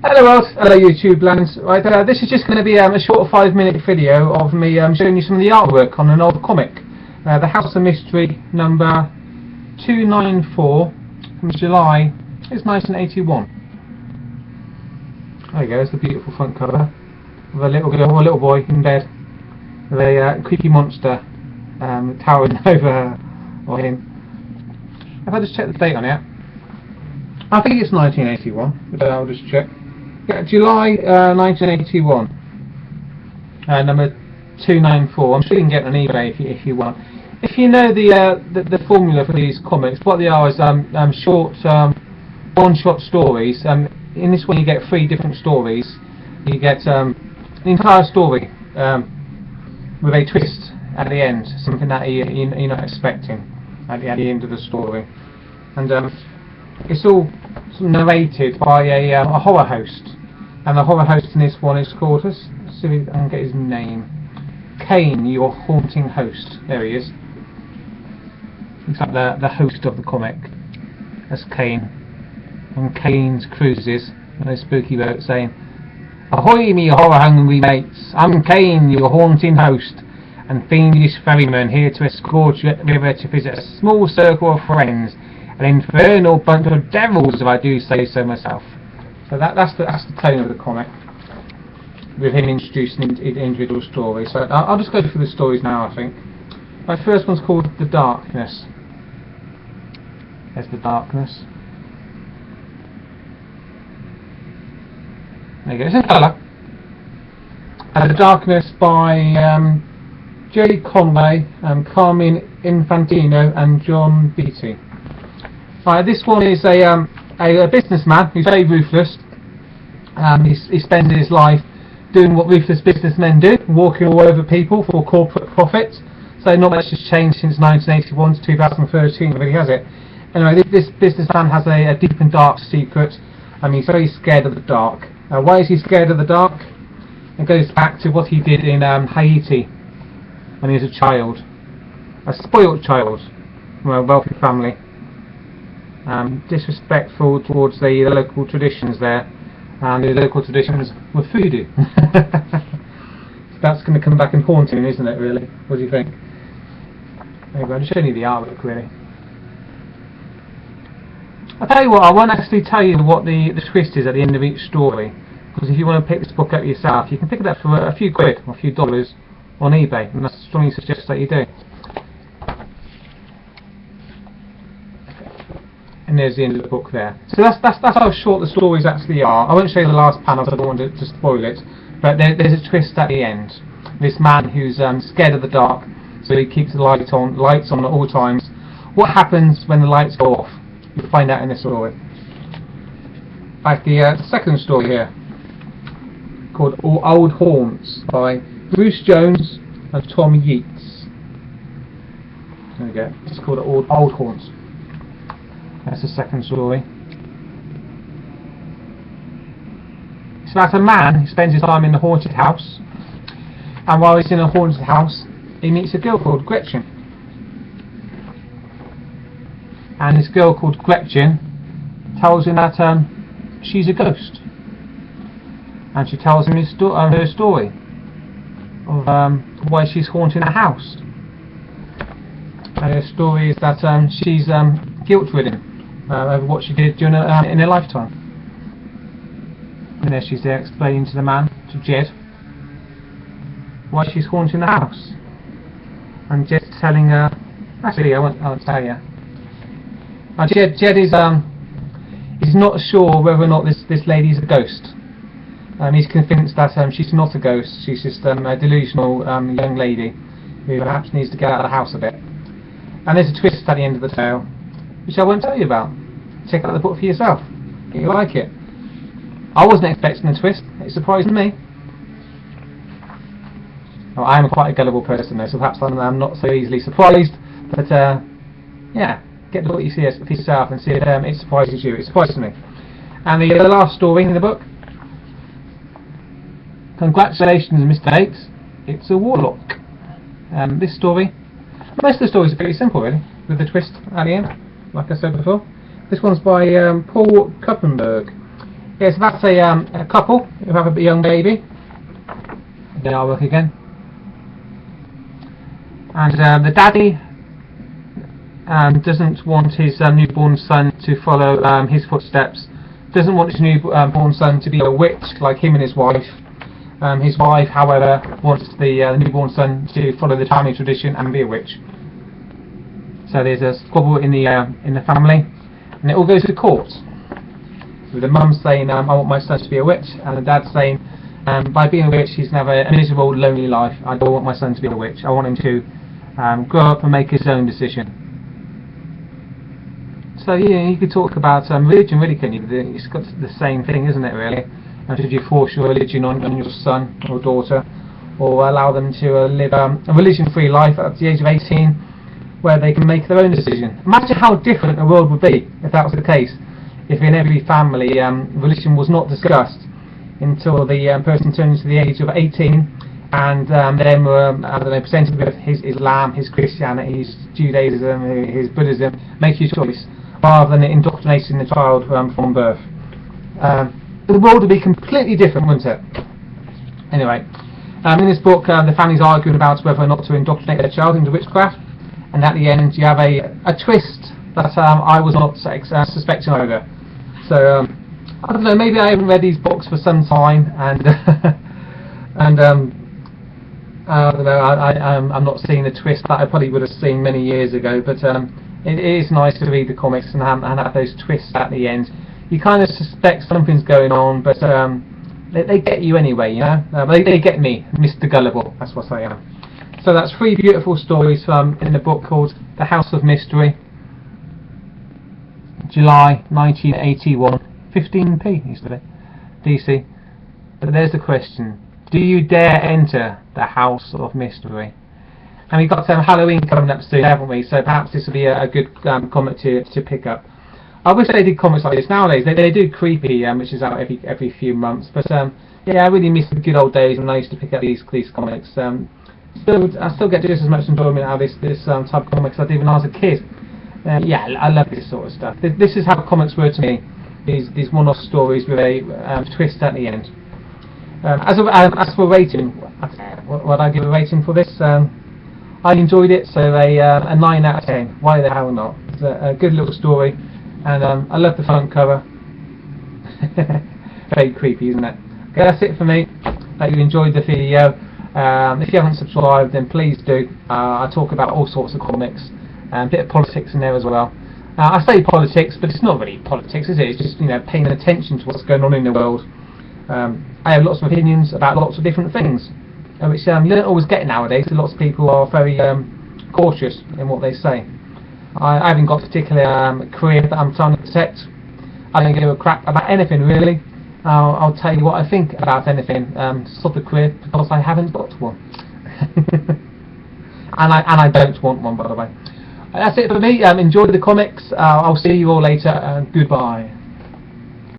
Hello world, hello YouTube lands. Right, this is just going to be a short 5-minute video of me showing you some of the artwork on an old comic. The House of Mystery number 294 from July, it's 1981. There you go, there's the beautiful front cover of a little girl, or a little boy in bed with a creepy monster towering over her or him. If I just check the date on it, I think it's 1981, but I'll just check. Yeah, July 1981, number 294. I'm sure you can get it on eBay if you want. If you know the formula for these comics, what they are is short one-shot stories. In this one you get 3 different stories. You get the entire story with a twist at the end, something that you're not expecting at the end of the story. And it's all narrated by a horror host, and the horror host in this one is called, let's see if I can get his name, Kane, your haunting host. There he is. Looks like the host of the comic. That's Kane on Kane's Cruises on a spooky boat, saying, "Ahoy me horror hungry mates, I'm Kane, your haunting host and fiendish ferryman, here to escort you at the river to visit a small circle of friends, an infernal bunch of devils, if I do say so myself." So that's the tone of the comic, with him introducing individual stories. So I'll just go through the stories now. I think my first one's called The Darkness. There's The Darkness. There you go. It's in colour. The Darkness by J. Conway, Carmine Infantino and John Beatty. This one is a businessman who's very ruthless. He spends his life doing what ruthless businessmen do, walking all over people for corporate profit. So not much has changed since 1981 to 2013, really, has it? Anyway, this businessman has a deep and dark secret. He's very scared of the dark. Why is he scared of the dark? It goes back to what he did in Haiti when he was a child. A spoilt child from a wealthy family. Disrespectful towards the local traditions there, and the local traditions were voodoo. That's going to come back and haunt him, isn't it, really? What do you think? Anyway, I'm just showing you the artwork, really. I'll tell you what, I won't actually tell you what the twist is at the end of each story, because if you want to pick this book up yourself, you can pick it up for a few quid or a few dollars on eBay, and I strongly suggest that you do. And there's the end of the book there. So that's how short the stories actually are. I won't show you the last panel because I don't want to spoil it, but there's a twist at the end. This man who's scared of the dark, so he keeps the lights on at all times. What happens when the lights go off? You'll find out in this story. Like the second story here, called Old Haunts by Bruce Jones and Tom Yeats. There we go. It's called Old Haunts. That's the second story. It's about a man who spends his time in the haunted house, and while he's in a haunted house he meets a girl called Gretchen, and this girl called Gretchen tells him that she's a ghost, and she tells him her story of why she's haunting the house. And her story is that she's guilt-ridden over what she did during in her lifetime. And there she's there explaining to the man, to Jed, why she's haunting the house. And Jed's telling her, actually I won't tell you. Jed is not sure whether or not this lady is a ghost. He's convinced that she's not a ghost, she's just a delusional young lady who perhaps needs to get out of the house a bit. And there's a twist at the end of the tale, which I won't tell you about. Check out the book for yourself. You'll like it. I wasn't expecting a twist. It surprised me. Well, I am quite a gullible person though, so perhaps I'm not so easily surprised. But yeah, get the book you see it for yourself and see if it surprises you. It surprises me. And the last story in the book. Congratulations, Mr. H. It's a warlock. This story. Most of the stories are pretty simple, really, with the twist at the end, like I said before. This one's by Paul Kuppenberg. Yeah, so that's a couple who have a young baby. Then I'll work again. And the daddy doesn't want his newborn son to follow his footsteps. Doesn't want his newborn son to be a witch like him and his wife. His wife, however, wants the newborn son to follow the family tradition and be a witch. So there's a squabble in the family, and it all goes to court. With the mum saying, "I want my son to be a witch," and the dad saying, "By being a witch, he's going to have a miserable, lonely life. I don't want my son to be a witch. I want him to grow up and make his own decision." So yeah, you could talk about religion, really, couldn't you? It's got the same thing, isn't it? Really, should you force your religion on your son or daughter, or allow them to live a religion-free life up to the age of 18, where they can make their own decision? Imagine how different the world would be if that was the case. If in every family religion was not discussed until the person turns to the age of 18, and then were presented with his Islam, his Christianity, his Judaism, his Buddhism, make your choice, rather than indoctrinating the child from birth. The world would be completely different, wouldn't it? Anyway, in this book, the family's arguing about whether or not to indoctrinate their child into witchcraft, and at the end you have a twist that I was not suspecting either. So I don't know, maybe I haven't read these books for some time, and and I don't know, I'm not seeing the twist that I probably would have seen many years ago. But it is nice to read the comics and have those twists at the end. You kind of suspect something's going on, but they get you anyway, you know. They get me, Mr. Gullible. That's what I am. So that's 3 beautiful stories in the book called The House of Mystery. July 1981, 15p yesterday, DC. But there's the question: do you dare enter the House of Mystery? And we've got Halloween coming up soon, haven't we? So perhaps this will be a good comic to pick up. I wish they did comics like this nowadays. They do Creepy, which is out every few months. But yeah, I really miss the good old days when I used to pick up these comics. I still get just as much enjoyment out of this type of comics as I did when I was a kid. Yeah, I love this sort of stuff. This is how comics were to me. These one-off stories with a twist at the end. As for rating, what I give a rating for this? I enjoyed it, so a 9 out of 10. Why the hell not? It's a good little story, and I love the front cover. Very creepy, isn't it? Okay, that's it for me. Hope you enjoyed the video. If you haven't subscribed, then please do. I talk about all sorts of comics. A bit of politics in there as well. I say politics, but it's not really politics, is it? It's just, you know, paying attention to what's going on in the world. I have lots of opinions about lots of different things, which you don't always get nowadays. Lots of people are very cautious in what they say. I haven't got a particular career that I'm trying to protect. I don't give a crap about anything, really. I'll tell you what I think about anything. Stop the career because I haven't got one. and I don't want one, by the way. That's it for me. Enjoy the comics. I'll see you all later. Goodbye.